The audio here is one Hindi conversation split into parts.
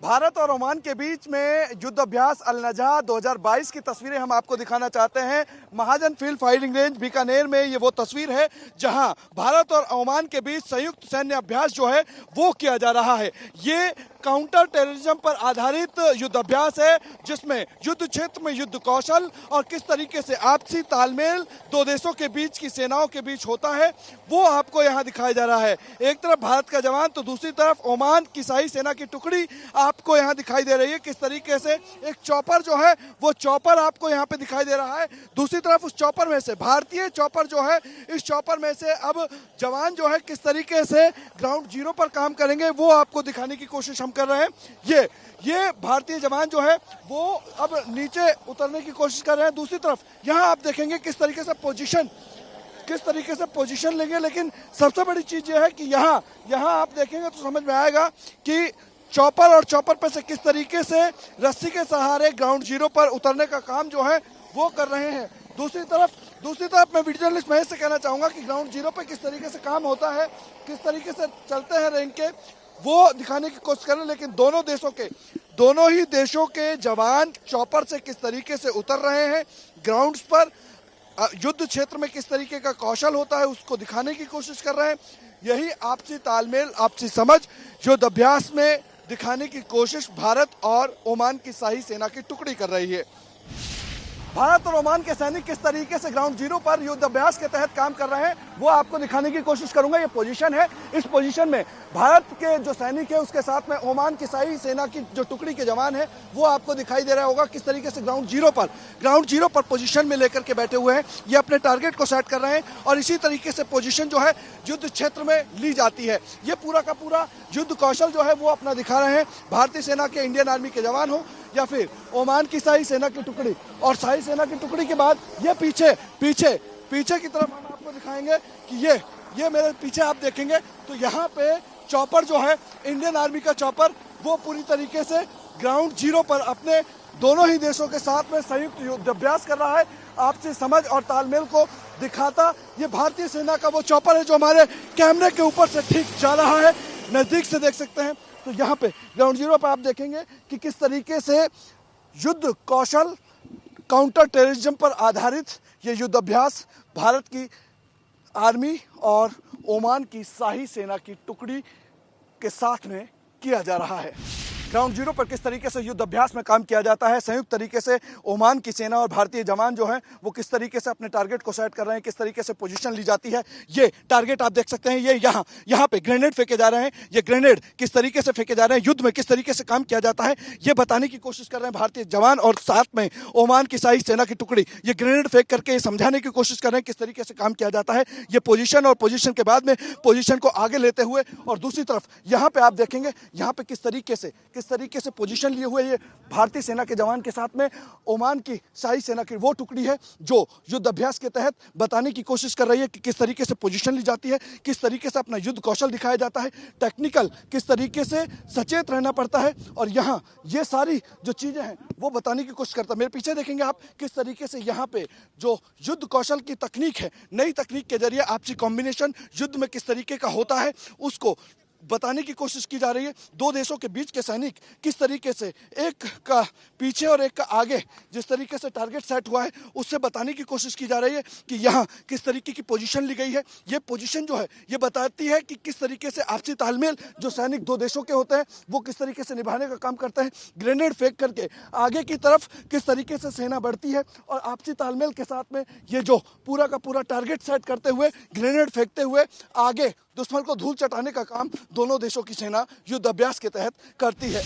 भारत और ओमान के बीच में युद्ध अभ्यास अल नजह 2022 की तस्वीरें हम आपको दिखाना चाहते हैं। महाजन फील्ड फायरिंग रेंज बीकानेर में ये वो तस्वीर है जहां भारत और ओमान के बीच संयुक्त सैन्य अभ्यास जो है वो किया जा रहा है। ये काउंटर टेररिज्म पर आधारित युद्ध अभ्यास है जिसमें युद्ध क्षेत्र में युद्ध कौशल और किस तरीके से आपसी तालमेल दो देशों के बीच की सेनाओं के बीच होता है वो आपको यहाँ दिखाया जा रहा है। एक तरफ भारत का जवान तो दूसरी तरफ ओमान की शाही सेना की टुकड़ी आपको यहाँ दिखाई दे रही है। किस तरीके से एक चॉपर जो है वो चॉपर आपको यहाँ पे दिखाई दे रहा है। दूसरी तरफ उस चॉपर में से भारतीय चॉपर जो है इस चॉपर में से अब जवान जो है किस तरीके से ग्राउंड जीरो पर काम करेंगे वो आपको दिखाने की कोशिश हम कर रहे हैं। ये भारतीय जवान जो है वो अब नीचे उतरने की कोशिश कर रहे हैं। दूसरी तरफ यहाँ आप देखेंगे किस तरीके से पोजीशन लेंगे। लेकिन सबसे बड़ी चीज ये है कि यहाँ आप देखेंगे तो समझ में आएगा कि चॉपर और चॉपर पर से किस तरीके से रस्सी के सहारे ग्राउंड जीरो पर उतरने का काम जो है वो कर रहे हैं। दूसरी तरफ मैं वीडियो जर्नलिस्ट महेश से कहना चाहूंगा कि ग्राउंड जीरो पर किस तरीके से काम होता है, किस तरीके से चलते हैं रैंक के, वो दिखाने की कोशिश कर रहे हैं। लेकिन दोनों ही देशों के जवान चॉपर से किस तरीके से उतर रहे हैं ग्राउंड्स पर, युद्ध क्षेत्र में किस तरीके का कौशल होता है उसको दिखाने की कोशिश कर रहे हैं। यही आपसी तालमेल, आपसी समझ युद्ध अभ्यास में दिखाने की कोशिश भारत और ओमान की शाही सेना की टुकड़ी कर रही है। भारत और ओमान के सैनिक किस तरीके से ग्राउंड जीरो पर युद्ध अभ्यास के तहत काम कर रहे हैं वो आपको दिखाने की कोशिश करूंगा। ये पोजीशन है, इस पोजीशन में भारत के जो सैनिक है उसके साथ में ओमान की शाही सेना की जो टुकड़ी के जवान है वो आपको दिखाई दे रहा होगा किस तरीके से ग्राउंड जीरो पर पोजीशन में लेकर के बैठे हुए हैं। ये अपने टारगेट को सेट कर रहे हैं और इसी तरीके से पोजीशन जो है युद्ध क्षेत्र में ली जाती है। ये पूरा का पूरा युद्ध कौशल जो है वो अपना दिखा रहे हैं भारतीय सेना के, इंडियन आर्मी के जवान हो या फिर ओमान की शाही सेना की टुकड़ी। और शाही सेना की टुकड़ी के बाद ये पीछे की तरफ हम आपको दिखाएंगे कि ये मेरे पीछे आप देखेंगे तो यहाँ पे चॉपर जो है इंडियन आर्मी का चॉपर वो पूरी तरीके से ग्राउंड जीरो पर अपने दोनों ही देशों के साथ में संयुक्त युद्ध अभ्यास कर रहा है। आपसी समझ और तालमेल को दिखाता ये भारतीय सेना का वो चॉपर है जो हमारे कैमरे के ऊपर से ठीक जा रहा है। नजदीक से देख सकते हैं तो यहाँ पे ग्राउंड जीरो पर आप देखेंगे कि किस तरीके से युद्ध कौशल, काउंटर टेररिज्म पर आधारित ये युद्ध अभ्यास भारत की आर्मी और ओमान की शाही सेना की टुकड़ी के साथ में किया जा रहा है। ग्राउंड जीरो पर किस तरीके से युद्ध अभ्यास में काम किया जाता है, संयुक्त तरीके से ओमान की सेना और भारतीय जवान जो हैं वो किस तरीके से अपने टारगेट को सेट कर रहे हैं, किस तरीके से पोजीशन ली जाती है। ये टारगेट आप देख सकते हैं, ये यहाँ पे ग्रेनेड फेंके जा रहे हैं। ये ग्रेनेड किस तरीके से फेंके जा रहे हैं, युद्ध में किस तरीके से काम किया जाता है ये बताने की कोशिश कर रहे हैं भारतीय जवान और साथ में ओमान की शाही सेना की टुकड़ी। ये ग्रेनेड फेंक करके ये समझाने की कोशिश कर रहे हैं किस तरीके से काम किया जाता है। ये पोजीशन और पोजीशन के बाद में पोजीशन को आगे लेते हुए और दूसरी तरफ यहाँ पे आप देखेंगे यहाँ पे किस तरीके से पोजीशन लिए हुए ये भारतीय सेना के जवान के साथ में ओमान की शाही सेना की वो टुकड़ी है जो युद्ध अभ्यास के तहत बताने की कोशिश कर रही है कि किस तरीके से पोजीशन ली जाती है, किस तरीके से अपना युद्ध कौशल दिखाया जाता है, टेक्निकल किस तरीके से सचेत रहना पड़ता है। और यहाँ ये सारी जो चीजें हैं वो बताने की कोशिश करता है। मेरे पीछे देखेंगे आप किस तरीके से यहाँ पे जो युद्ध कौशल की तकनीक है, नई तकनीक के जरिए आपसी कॉम्बिनेशन युद्ध में किस तरीके का होता है उसको बताने की कोशिश की जा रही है। दो देशों के बीच के सैनिक किस तरीके से एक का पीछे और एक का आगे जिस तरीके से टारगेट सेट हुआ है उससे बताने की कोशिश की जा रही है कि यहाँ किस तरीके की पोजीशन ली गई है। ये पोजीशन जो है ये बताती है कि किस तरीके से आपसी तालमेल जो सैनिक दो देशों के होते हैं वो किस तरीके से निभाने का काम करते हैं। ग्रेनेड फेंक करके आगे की तरफ किस तरीके से सेना बढ़ती है और आपसी तालमेल के साथ में ये जो पूरा का पूरा टारगेट सेट करते हुए ग्रेनेड फेंकते हुए आगे दुश्मन को धूल चटाने का काम दोनों देशों की सेना युद्ध अभ्यास के तहत करती है।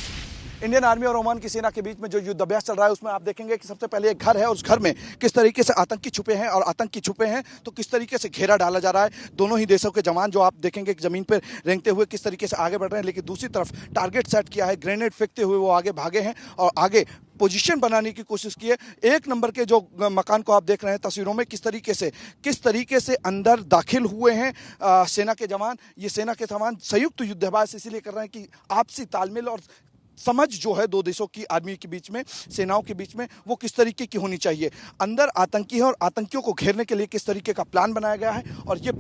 इंडियन आर्मी और ओमान की सेना के बीच में जो युद्ध अभ्यास चल रहा है उसमें आप देखेंगे कि सबसे पहले एक घर है, उस घर में किस तरीके से आतंकी छुपे हैं और आतंकी छुपे हैं तो किस तरीके से घेरा डाला जा रहा है। दोनों ही देशों के जवान जो आप देखेंगे कि जमीन पर रेंगते हुए किस तरीके से आगे बढ़ रहे हैं, लेकिन दूसरी तरफ टारगेट सेट किया है, ग्रेनेड फेंकते हुए वो आगे भागे हैं और आगे पोजीशन बनाने की कोशिश की है। एक नंबर के जो मकान को आप देख रहे हैं तस्वीरों में किस तरीके से अंदर दाखिल हुए हैं सेना के जवान। ये सेना के जवान संयुक्त युद्ध अभ्यास इसीलिए कर रहे हैं कि आपसी तालमेल और समझ जो है दो देशों की आर्मी के बीच में, सेनाओं के बीच में, वो किस तरीके की होनी चाहिए। अंदर आतंकी है और आतंकियों को घेरने के लिए किस तरीके का प्लान बनाया गया है। और ये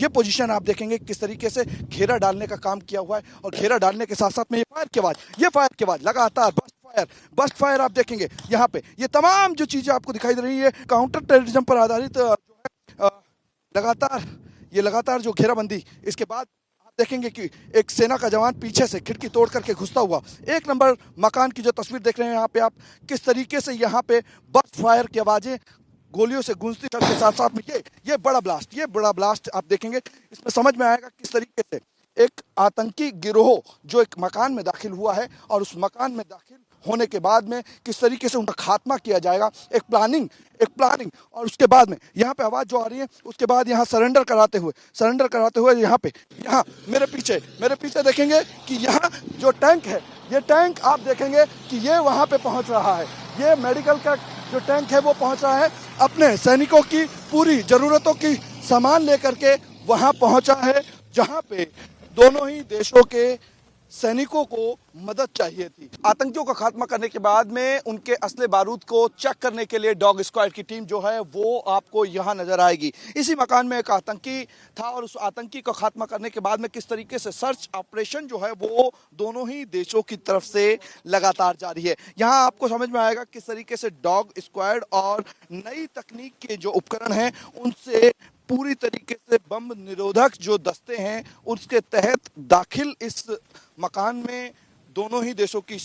पोजीशन आप देखेंगे किस तरीके से घेरा डालने का काम किया हुआ है। और घेरा डालने के साथ साथ में ये फायर की आवाज लगातार बस्ट फायर आप देखेंगे यहाँ पे। ये तमाम जो चीजें आपको दिखाई दे रही है काउंटर टेररिज्म पर आधारित जो है लगातार जो घेराबंदी, इसके बाद देखेंगे कि एक सेना का जवान पीछे से खिड़की तोड़ करके घुसता हुआ, एक नंबर मकान की जो तस्वीर देख रहे हैं यहाँ पे आप, किस तरीके से यहाँ पे बस्ट फायर की आवाजें गोलियों से गूंजती के साथ साथ में ये बड़ा ब्लास्ट आप देखेंगे। इसमें समझ में आएगा किस तरीके से एक आतंकी गिरोह जो एक मकान में दाखिल हुआ है और उस मकान में दाखिल होने के बाद में किस तरीके से उनका खात्मा किया जाएगा। एक प्लानिंग और उसके बाद में यहाँ पे आवाज जो आ रही है, उसके बाद यहाँ सरेंडर कराते हुए यहाँ मेरे पीछे देखेंगे कि यहाँ जो टैंक है, ये टैंक आप देखेंगे कि ये वहाँ पे पहुँच रहा है। ये मेडिकल का जो टैंक है वो पहुँच रहा है, अपने सैनिकों की पूरी जरूरतों की सामान लेकर के वहाँ पहुँचा है, जहाँ पे दोनों ही देशों के सैनिकों को मदद चाहिए थी। आतंकियों का खात्मा करने के बाद में उनके असले बारूद को चेक करने के लिए डॉग स्क्वाड की टीम जो है वो आपको यहाँ नजर आएगी। इसी मकान में एक आतंकी था और उस आतंकी का खात्मा करने के बाद में किस तरीके से सर्च ऑपरेशन जो है वो दोनों ही देशों की तरफ से लगातार जारी है। यहाँ आपको समझ में आएगा किस तरीके से डॉग स्क्वाड और नई तकनीक के जो उपकरण हैं उनसे पूरी तरीके से बम निरोधक जो दस्ते हैं उसके तहत दाखिल इस मकान में दोनों ही देशों की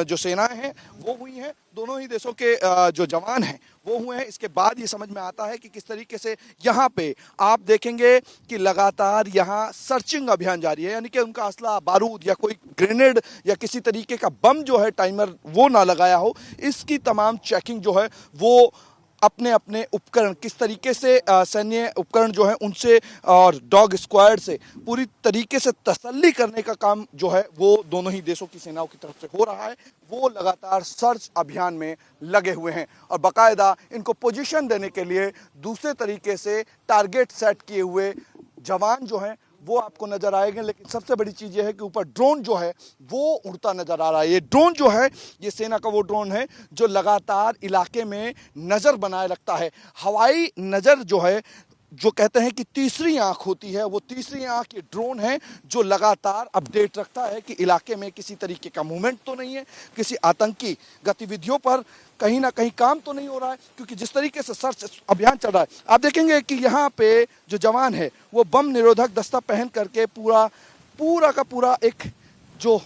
जो सेनाएं हैं वो हुई हैं, दोनों ही देशों के जो जवान हैं वो हुए हैं। इसके बाद ये समझ में आता है कि किस तरीके से यहाँ पे आप देखेंगे कि लगातार यहाँ सर्चिंग अभियान जारी है, यानी कि उनका असला बारूद या कोई ग्रेनेड या किसी तरीके का बम जो है टाइमर वो ना लगाया हो, इसकी तमाम चेकिंग जो है वो अपने अपने उपकरण किस तरीके से सैन्य उपकरण जो है उनसे और डॉग स्क्वाड से पूरी तरीके से तसल्ली करने का काम जो है वो दोनों ही देशों की सेनाओं की तरफ से हो रहा है। वो लगातार सर्च अभियान में लगे हुए हैं और बाकायदा इनको पोजीशन देने के लिए दूसरे तरीके से टारगेट सेट किए हुए जवान जो हैं वो आपको नजर आएंगे। लेकिन सबसे बड़ी चीज ये है कि ऊपर ड्रोन जो है वो उड़ता नजर आ रहा है। ये ड्रोन जो है ये सेना का वो ड्रोन है जो लगातार इलाके में नजर बनाए रखता है। हवाई नजर जो है, जो कहते हैं कि तीसरी आंख होती है, वो तीसरी आंख ये ड्रोन है जो लगातार अपडेट रखता है कि इलाके में किसी तरीके का मूवमेंट तो नहीं है, किसी आतंकी गतिविधियों पर कहीं ना कहीं काम तो नहीं हो रहा है। क्योंकि जिस तरीके से सर्च अभियान चल रहा है, आप देखेंगे कि यहाँ पे जो जवान है वो बम निरोधक दस्ता पहन करके पूरा का पूरा एक जो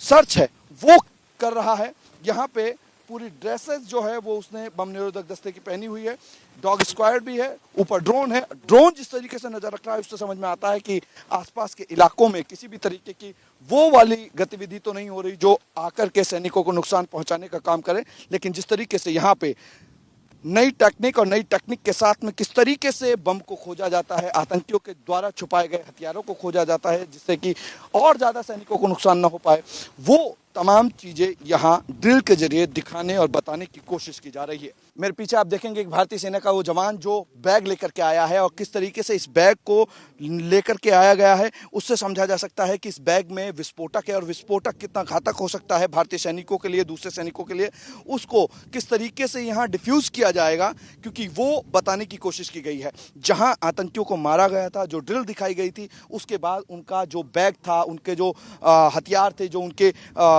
सर्च है वो कर रहा है। यहाँ पे पूरी ड्रेसेस जो है वो उसने बम निरोधक दस्ते की पहनी हुई है। डॉग स्क्वाड भी है, ऊपर ड्रोन है। ड्रोन जिस तरीके से नजर रख रहा है उससे समझ में आता है कि आसपास के इलाकों में किसी भी तरीके की वो वाली गतिविधि तो नहीं हो रही जो आकर के सैनिकों को नुकसान पहुंचाने का काम करे। लेकिन जिस तरीके से यहाँ पे नई टेक्निक के साथ में किस तरीके से बम को खोजा जाता है, आतंकियों के द्वारा छुपाए गए हथियारों को खोजा जाता है जिससे कि और ज्यादा सैनिकों को नुकसान ना हो पाए, वो तमाम चीजें यहाँ ड्रिल के जरिए दिखाने और बताने की कोशिश की जा रही है। मेरे पीछे आप देखेंगे कि भारतीय सेना का वो जवान जो बैग लेकर के आया है और किस तरीके से इस बैग को लेकर के आया गया है उससे समझा जा सकता है कि इस बैग में विस्फोटक है और विस्फोटक कितना घातक हो सकता है भारतीय सैनिकों के लिए, दूसरे सैनिकों के लिए, उसको किस तरीके से यहाँ डिफ्यूज किया जाएगा। क्योंकि वो बताने की कोशिश की गई है जहाँ आतंकियों को मारा गया था, जो ड्रिल दिखाई गई थी, उसके बाद उनका जो बैग था, उनके जो हथियार थे, जो उनके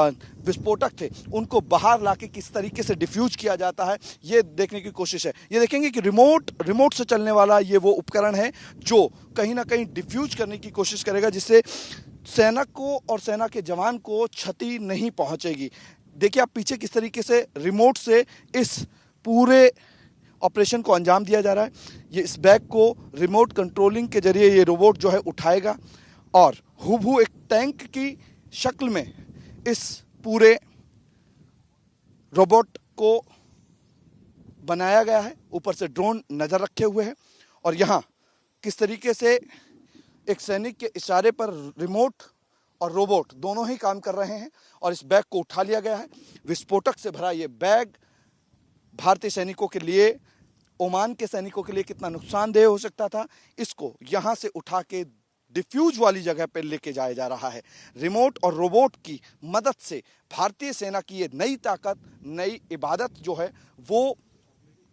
विस्फोटक थे, उनको बाहर लाके किस तरीके से डिफ्यूज किया जाता है ये देखने की कोशिश है। ये देखेंगे कि रिमोट से चलने वाला ये वो उपकरण है जो कहीं ना कहीं डिफ्यूज करने की कोशिश करेगा जिससे सेना को और सेना के जवान को क्षति नहीं पहुंचेगी। देखिए आप पीछे किस तरीके से रिमोट से इस पूरे ऑपरेशन को अंजाम दिया जा रहा है। ये इस बैग को रिमोट कंट्रोलिंग के जरिए ये रोबोट जो है उठाएगा और हूबहू एक टैंक की शक्ल में इस पूरे रोबोट को बनाया गया है। ऊपर से ड्रोन नजर रखे हुए है और यहाँ किस तरीके से एक सैनिक के इशारे पर रिमोट और रोबोट दोनों ही काम कर रहे हैं और इस बैग को उठा लिया गया है। विस्फोटक से भरा ये बैग भारतीय सैनिकों के लिए, ओमान के सैनिकों के लिए कितना नुकसानदेह हो सकता था, इसको यहाँ से उठा के डिफ्यूज वाली जगह पर लेके जाया जा रहा है। रिमोट और रोबोट की मदद से भारतीय सेना की ये नई ताकत, नई इबादत जो है वो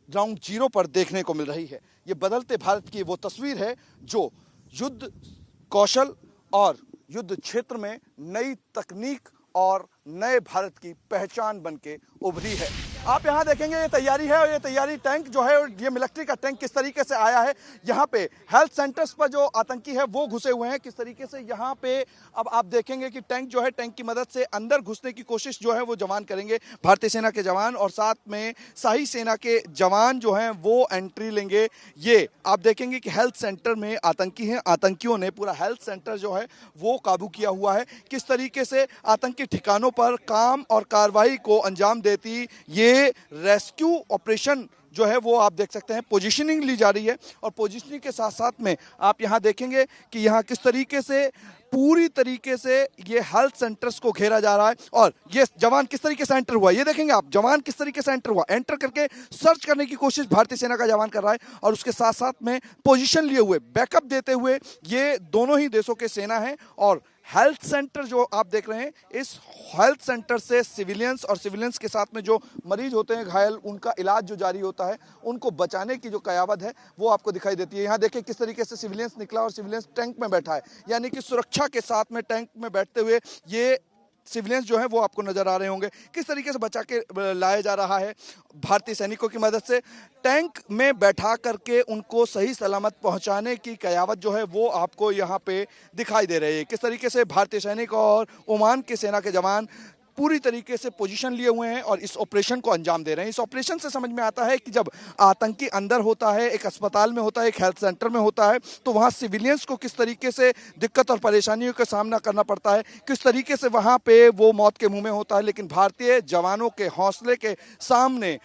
ग्राउंड जीरो पर देखने को मिल रही है। ये बदलते भारत की वो तस्वीर है जो युद्ध कौशल और युद्ध क्षेत्र में नई तकनीक और नए भारत की पहचान बनके उभरी है। आप यहाँ देखेंगे ये तैयारी है, और ये तैयारी टैंक जो है, ये मिलिट्री का टैंक किस तरीके से आया है। यहाँ पे हेल्थ सेंटर्स पर जो आतंकी है वो घुसे हुए हैं, किस तरीके से यहाँ पे अब आप देखेंगे कि टैंक जो है, टैंक की मदद से अंदर घुसने की कोशिश जो है वो जवान करेंगे, भारतीय सेना के जवान, और साथ में शाही सेना के जवान जो हैं वो एंट्री लेंगे। ये आप देखेंगे कि हेल्थ सेंटर में आतंकी हैं, आतंकियों ने पूरा हेल्थ सेंटर जो है वो काबू किया हुआ है। किस तरीके से आतंकी ठिकानों पर काम और कार्रवाई को अंजाम देती ये रेस्क्यू ऑपरेशन जो है वो आप देख सकते हैं, पोजीशनिंग ली जा रही है, और पोजीशनिंग के साथ साथ में आप यहां देखेंगे कि यहां किस तरीके से पूरी तरीके से ये हेल्थ सेंटर्स को घेरा जा रहा है, और ये जवान किस तरीके से एंटर हुआ, ये देखेंगे आप, जवान किस तरीके से एंटर हुआ, एंटर करके सर्च करने की कोशिश भारतीय सेना का जवान कर रहा है, और उसके साथ साथ में पोजीशन लिए हुए, बैकअप देते हुए ये दोनों ही देशों के सेना है। और हेल्थ सेंटर जो आप देख रहे हैं, इस हेल्थ सेंटर से सिविलियंस और सिविलियंस के साथ में जो मरीज होते हैं घायल, उनका इलाज जो जारी होता है, उनको बचाने की जो कयावत है वो आपको दिखाई देती है। यहाँ देखिए किस तरीके से सिविलियंस निकला और सिविलियंस टैंक में बैठा है, यानी कि सुरक्षा के साथ में टैंक में बैठते हुए ये सिविलियंस जो है वो आपको नजर आ रहे होंगे। किस तरीके से बचा के लाया जा रहा है भारतीय सैनिकों की मदद से, टैंक में बैठा करके उनको सही सलामत पहुंचाने की कयावत जो है वो आपको यहाँ पे दिखाई दे रही है। किस तरीके से भारतीय सैनिक और ओमान के सेना के जवान पूरी तरीके से पोजीशन लिए हुए हैं और इस ऑपरेशन को अंजाम दे रहे हैं। इस ऑपरेशन से समझ में आता है कि जब आतंकी अंदर होता है, एक अस्पताल में होता है, एक हेल्थ सेंटर में होता है, तो वहाँ सिविलियंस को किस तरीके से दिक्कत और परेशानियों का सामना करना पड़ता है, किस तरीके से वहाँ पे वो मौत के मुंह में होता है। लेकिन भारतीय जवानों के हौसले के सामने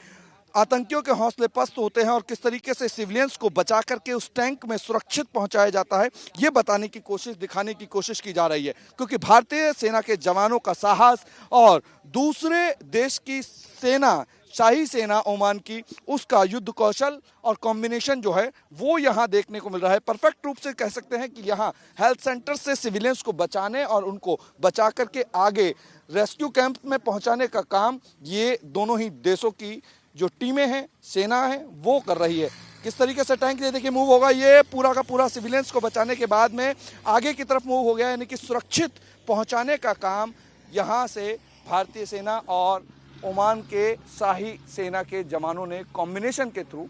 आतंकियों के हौसले पस्त होते हैं, और किस तरीके से सिविलियंस को बचा करके उस टैंक में सुरक्षित पहुंचाया जाता है, ये बताने की कोशिश, दिखाने की कोशिश की जा रही है। क्योंकि भारतीय सेना के जवानों का साहस और दूसरे देश की सेना, शाही सेना ओमान की, उसका युद्ध कौशल और कॉम्बिनेशन जो है वो यहाँ देखने को मिल रहा है। परफेक्ट रूप से कह सकते हैं कि यहाँ हेल्थ सेंटर से सिविलियंस को बचाने और उनको बचा करके आगे रेस्क्यू कैंप में पहुँचाने का काम ये दोनों ही देशों की जो टीमें हैं, सेना है, वो कर रही है। किस तरीके से टैंक ये देखिए मूव होगा, ये पूरा का पूरा सिविलियंस को बचाने के बाद में आगे की तरफ मूव हो गया, यानी कि सुरक्षित पहुंचाने का काम यहाँ से भारतीय सेना और ओमान के शाही सेना के जवानों ने कॉम्बिनेशन के थ्रू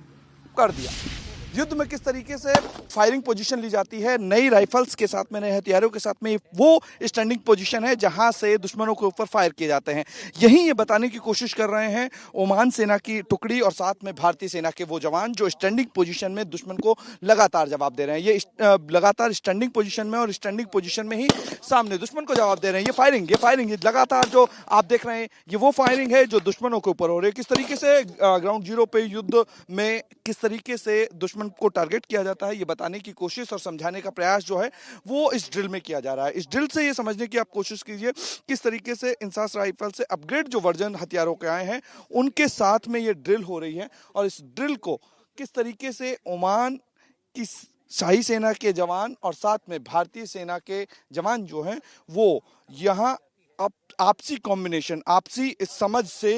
कर दिया। युद्ध में किस तरीके से फायरिंग पोजीशन ली जाती है, नई राइफल्स के साथ में, नए हथियारों के साथ में, वो स्टैंडिंग पोजीशन है जहां से दुश्मनों के ऊपर फायर किए जाते हैं। यही ये बताने की कोशिश कर रहे हैं ओमान सेना की टुकड़ी और साथ में भारतीय सेना के वो जवान जो स्टैंडिंग पोजीशन में दुश्मन को लगातार जवाब दे रहे हैं। ये लगातार स्टैंडिंग पोजीशन में और स्टैंडिंग पोजीशन में ही सामने दुश्मन को जवाब दे रहे हैं। ये फायरिंग लगातार जो आप देख रहे हैं, ये वो फायरिंग है जो दुश्मनों के ऊपर हो रही है। किस तरीके से ग्राउंड जीरो पे युद्ध में किस तरीके से दुश्मन को टारगेट किया जाता है, ये बताने की कोशिश और समझाने का प्रयास जो है वो इस ड्रिल में किया जा रहा है। इस ड्रिल से ये समझने की आप कोशिश कीजिए किस तरीके से इंसास राइफल से अपग्रेड जो वर्जन हथियारों के आए हैं उनके साथ में ये ड्रिल हो रही है, और इस ड्रिल को किस तरीके से ओमान की शाही सेना के जवान और साथ में भारतीय सेना के जवान जो हैं वो यहाँ आपसी कॉम्बिनेशन, आपसी इस समझ से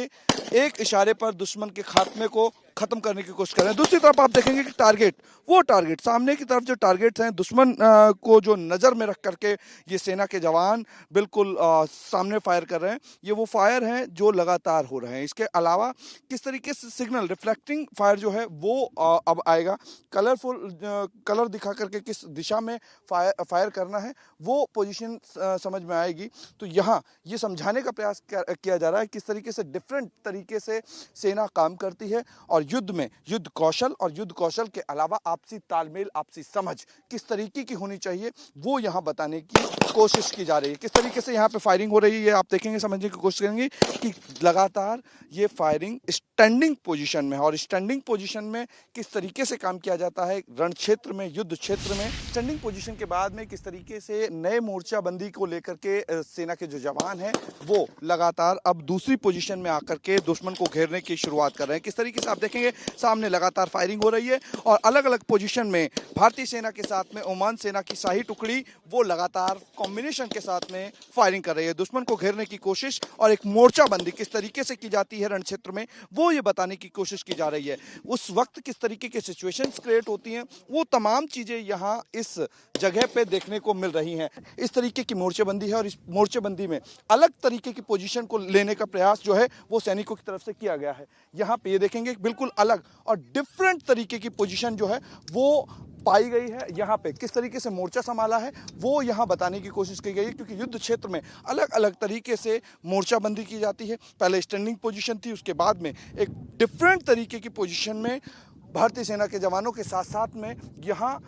एक इशारे पर दुश्मन के खात्मे को खत्म करने की कोशिश कर रहे हैं। दूसरी तरफ आप देखेंगे कि टारगेट सामने की तरफ जो टारगेट्स हैं दुश्मन को जो नज़र में रख करके ये सेना के जवान बिल्कुल सामने फायर कर रहे हैं। ये वो फायर हैं जो लगातार हो रहे हैं। इसके अलावा किस तरीके से सिग्नल रिफ्लेक्टिंग फायर जो है वो अब आएगा, कलर दिखा करके किस दिशा में फायर करना है वो पोजीशन समझ में आएगी। तो यहाँ ये समझाने का प्रयास किया जा रहा है किस तरीके से डिफरेंट तरीके से सेना काम करती है, और युद्ध में युद्ध कौशल और युद्ध कौशल के अलावा आपसी तालमेल, आपसी समझ किस तरीके की होनी चाहिए वो यहाँ बताने की कोशिश की जा रही है। किस तरीके से यहाँ पे फायरिंग हो रही है ये आप देखेंगे, समझने की कोशिश करेंगे कि लगातार ये फायरिंग स्टैंडिंग पोजीशन में है, और स्टैंडिंग पोजीशन में किस तरीके से काम किया जाता है रण क्षेत्र में, युद्ध क्षेत्र में। स्टैंडिंग पोजीशन के बाद में किस तरीके से नए मोर्चाबंदी को लेकर के सेना के जो जवान हैं वो लगातार अब दूसरी पोजीशन में आकर के दुश्मन को घेरने की शुरुआत कर रहे हैं। किस तरीके से आप देखेंगे सामने लगातार फायरिंग हो रही है और अलग अलग पोजीशन में भारतीय सेना के साथ में ओमान सेना की शाही टुकड़ी वो लगातार कॉम्बिनेशन के साथ में फायरिंग कर रही है। दुश्मन को घेरने की कोशिश और एक मोर्चाबंदी किस तरीके से की जाती है रण क्षेत्र में वो ये बताने की कोशिश की जा रही है। उस वक्त किस तरीके के सिचुएशंस क्रिएट होती हैं वो तमाम चीज़ें यहाँ इस जगह पे देखने को मिल रही हैं। इस तरीके की मोर्चेबंदी है और इस मोर्चेबंदी में अलग तरीके की पोजीशन को लेने का प्रयास जो है वो सैनिकों की तरफ से किया गया है। यहाँ पे ये देखेंगे बिल्कुल अलग और डिफरेंट तरीके की पोजीशन जो है वो पाई गई है। यहाँ पे किस तरीके से मोर्चा संभाला है वो यहाँ बताने की कोशिश की गई है, क्योंकि युद्ध क्षेत्र में अलग अलग तरीके से मोर्चाबंदी की जाती है। पहले स्टैंडिंग पोजीशन थी, उसके बाद में एक डिफरेंट तरीके की पोजीशन में भारतीय सेना के जवानों के साथ साथ में यहाँ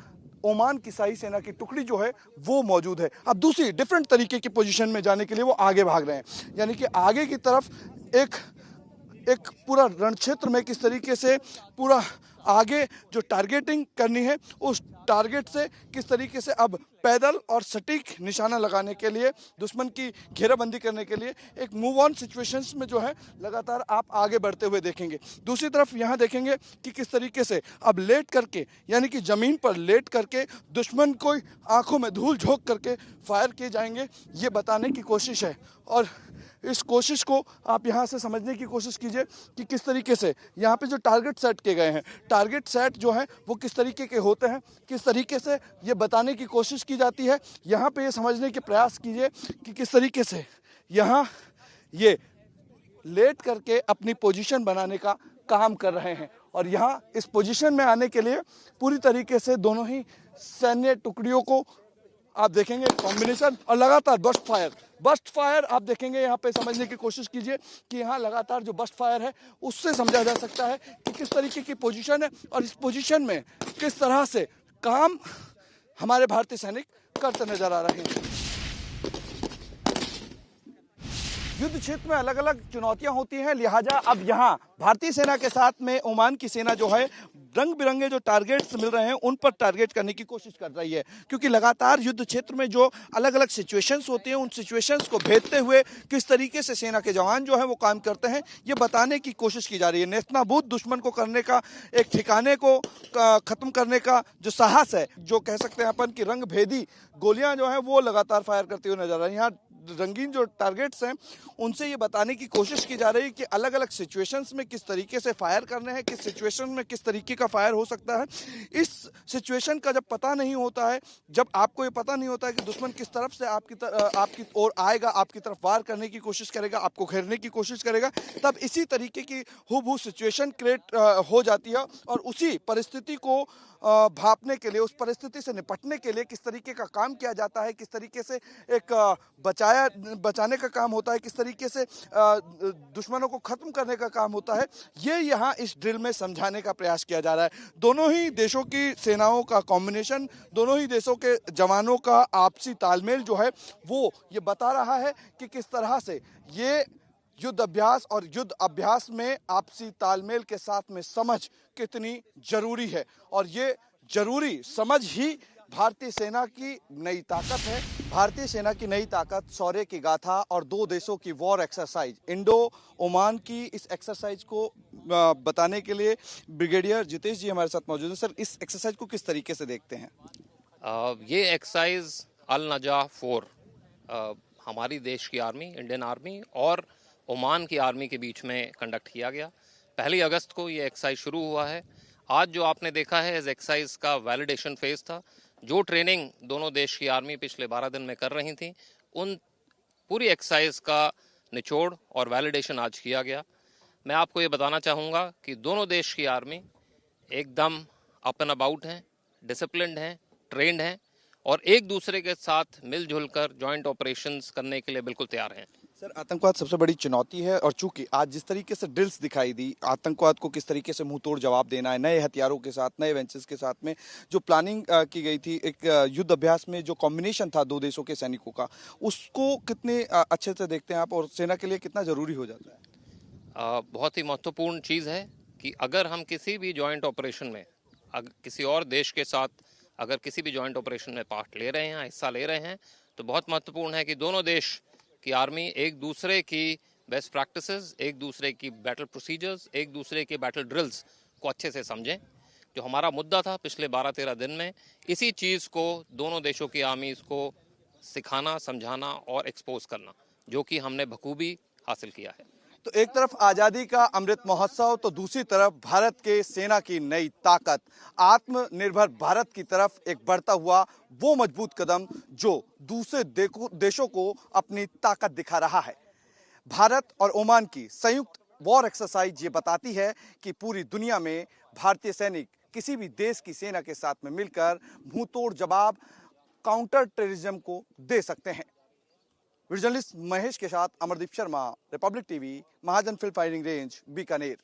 ओमान की शाही सेना की टुकड़ी जो है वो मौजूद है। अब दूसरी डिफरेंट तरीके की पोजीशन में जाने के लिए वो आगे भाग रहे हैं, यानी कि आगे की तरफ एक पूरा रण क्षेत्र में किस तरीके से पूरा आगे जो टारगेटिंग करनी है उस टारगेट से किस तरीके से अब पैदल और सटीक निशाना लगाने के लिए दुश्मन की घेराबंदी करने के लिए एक मूव ऑन सिचुएशंस में जो है लगातार आप आगे बढ़ते हुए देखेंगे। दूसरी तरफ यहाँ देखेंगे कि किस तरीके से अब लेट करके यानी कि ज़मीन पर लेट करके दुश्मन को आंखों में धूल झोंक करके फायर किए जाएंगे, ये बताने की कोशिश है। और इस कोशिश को आप यहाँ से समझने की कोशिश कीजिए कि किस तरीके से यहाँ पे जो टारगेट सेट किए गए हैं, टारगेट सेट जो है वो किस तरीके के होते हैं, किस तरीके से ये बताने की कोशिश की जाती है। यहाँ पे ये समझने के प्रयास कीजिए कि किस तरीके से यहाँ ये लेट करके अपनी पोजीशन बनाने का काम कर रहे हैं और यहाँ इस पोजीशन में आने के लिए पूरी तरीके से दोनों ही सैन्य टुकड़ियों को आप देखेंगे कॉम्बिनेशन और लगातार बस्ट फायर आप देखेंगे। यहाँ पे समझने की कोशिश कीजिए कि यहाँ लगातार जो बस्ट फायर है उससे समझा जा सकता है कि किस तरीके की पोजीशन है और इस पोजीशन में किस तरह से काम हमारे भारतीय सैनिक करते नजर आ रहे हैं। युद्ध क्षेत्र में अलग अलग चुनौतियां होती हैं, लिहाजा अब यहाँ भारतीय सेना के साथ में ओमान की सेना जो है रंग बिरंगे जो टारगेट्स मिल रहे हैं उन पर टारगेट करने की कोशिश कर रही है, क्योंकि लगातार युद्ध क्षेत्र में जो अलग अलग सिचुएशंस होती हैं उन सिचुएशंस को भेदते हुए किस तरीके से सेना के जवान जो है वो काम करते हैं ये बताने की कोशिश की जा रही है। नेस्तनाबूद दुश्मन को करने का, एक ठिकाने को खत्म करने का जो साहस है, जो कह सकते हैं अपन की रंग भेदी गोलियां जो है वो लगातार फायर करती हुई नजर आ रही हैं। यहाँ रंगीन जो टारगेट्स हैं उनसे ये बताने की कोशिश की जा रही है कि अलग अलग सिचुएशंस में किस तरीके से फायर करने हैं, किस सिचुएशन में किस तरीके का फायर हो सकता है। इस सिचुएशन का जब पता नहीं होता है, जब आपको ये पता नहीं होता है कि दुश्मन किस तरफ से आपकी ओर आएगा, आपकी तरफ वार करने की कोशिश करेगा, आपको घेरने की कोशिश करेगा, तब इसी तरीके की हुबहू सिचुएशन क्रिएट हो जाती है और उसी परिस्थिति को भांपने के लिए, उस परिस्थिति से निपटने के लिए किस तरीके का काम किया जाता है, किस तरीके से एक बचाने का काम होता है, किस तरीके से दुश्मनों को खत्म करने का काम होता है, ये यहाँ इस ड्रिल में समझाने का प्रयास किया जा रहा है। दोनों ही देशों की सेनाओं का कॉम्बिनेशन, दोनों ही देशों के जवानों का आपसी तालमेल जो है वो ये बता रहा है कि किस तरह से ये युद्ध अभ्यास और युद्ध अभ्यास में आपसी तालमेल के साथ में समझ कितनी जरूरी है और ये जरूरी समझ ही भारतीय सेना की नई ताकत है। भारतीय सेना की नई ताकत शौर्य की गाथा और दो देशों की वॉर एक्सरसाइज, इंडो ओमान की इस एक्सरसाइज को बताने के लिए ब्रिगेडियर जितेश जी हमारे साथ मौजूद है। सर, इस एक्सरसाइज को किस तरीके से देखते हैं? ये एक्सरसाइज अल नजा 4 हमारी देश की आर्मी, इंडियन आर्मी और ओमान की आर्मी के बीच में कंडक्ट किया गया। 1 अगस्त को ये एक्सरसाइज शुरू हुआ है। आज जो आपने देखा है इस एक्सरसाइज का वैलिडेशन फेज था। जो ट्रेनिंग दोनों देश की आर्मी पिछले 12 दिन में कर रही थी, उन पूरी एक्सरसाइज का निचोड़ और वैलिडेशन आज किया गया। मैं आपको ये बताना चाहूँगा कि दोनों देश की आर्मी एकदम अप एंड अबाउट हैं, डिसिप्लिन्ड हैं, ट्रेंड हैं और एक दूसरे के साथ मिलजुल कर जॉइंट ऑपरेशंस करने के लिए बिल्कुल तैयार हैं। सर, आतंकवाद सबसे बड़ी चुनौती है और चूंकि आज जिस तरीके से ड्रिल्स दिखाई दी, आतंकवाद को किस तरीके से मुंह तोड़ जवाब देना है, नए हथियारों के साथ, नए वेंचर्स के साथ में जो प्लानिंग की गई थी, एक युद्ध अभ्यास में जो कॉम्बिनेशन था दो देशों के सैनिकों का, उसको कितने अच्छे से देखते हैं आप और सेना के लिए कितना जरूरी हो जाता है? बहुत ही महत्वपूर्ण चीज़ है कि अगर हम किसी भी जॉइंट ऑपरेशन में किसी और देश के साथ अगर किसी भी जॉइंट ऑपरेशन में पार्ट ले रहे हैं, हिस्सा ले रहे हैं, तो बहुत महत्वपूर्ण है कि दोनों देश की आर्मी एक दूसरे की बेस्ट प्रैक्टिसेस, एक दूसरे की बैटल प्रोसीजर्स, एक दूसरे के बैटल ड्रिल्स को अच्छे से समझें। जो हमारा मुद्दा था पिछले 12-13 दिन में, इसी चीज़ को दोनों देशों की आर्मीज को सिखाना, समझाना और एक्सपोज करना, जो कि हमने बखूबी हासिल किया है। तो एक तरफ आजादी का अमृत महोत्सव तो दूसरी तरफ भारत के सेना की नई ताकत, आत्मनिर्भर भारत की तरफ एक बढ़ता हुआ वो मजबूत कदम जो दूसरे देशों को अपनी ताकत दिखा रहा है। भारत और ओमान की संयुक्त वॉर एक्सरसाइज ये बताती है कि पूरी दुनिया में भारतीय सैनिक किसी भी देश की सेना के साथ में मिलकर मुंहतोड़ जवाब काउंटर टेररिज्म को दे सकते हैं। जर्नलिस्ट महेश के साथ अमरदीप शर्मा, रिपब्लिक टीवी, महाजन फील्ड फायरिंग रेंज, बीकानेर।